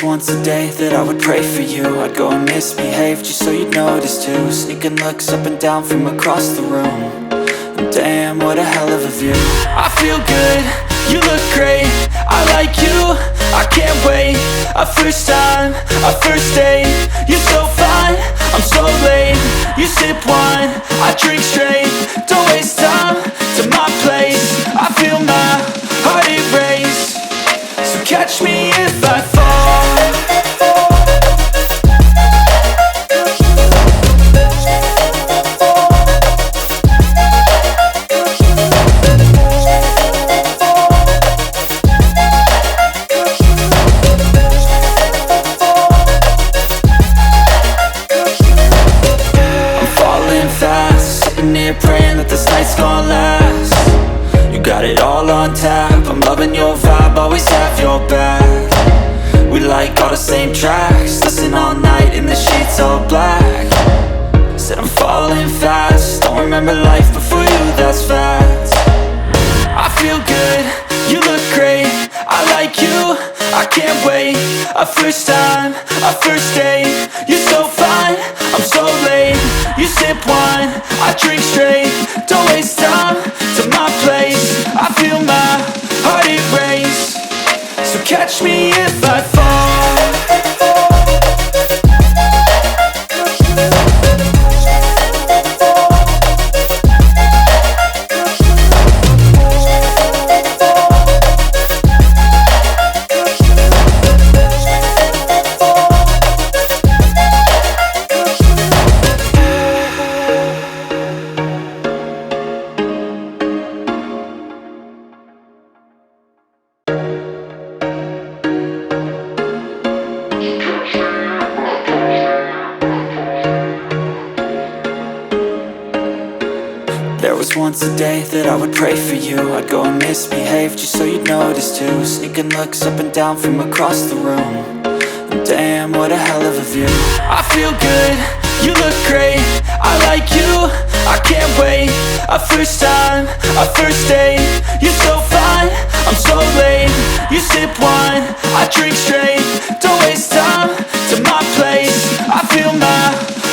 once a day that I would pray for you. I'd go and misbehave just so you'd notice too. Sneaking looks up and down from across the room. And damn, what a hell of a view. I feel good, you look great, I like you, I can't wait. A first time, a first date, you're so fine, I'm so late. You sip wine, I drink straight. Don't waste time to my place. I feel my heart erase. So catch me if I fall. Praying that this night's gonna last. You got it all on tap, I'm loving your vibe, always have your back. We like all the same tracks, listen all night in the sheets all black. Said I'm falling fast, don't remember life before you, that's fact. I feel good, you look great, I like you, I can't wait. A first time, a first date, you're so fine, I'm so late. You sip wine, I drink straight. Don't waste time to my place. I feel my heart erase. So catch me if I fall. There was once a day that I would pray for you. I'd go and misbehave just so you'd notice too. Sneaking looks up and down from across the room. And damn, what a hell of a view. I feel good, you look great, I like you, I can't wait. A first time, a first date, you're so fine, I'm so late. You sip wine, I drink straight. Don't waste time to my place. I feel my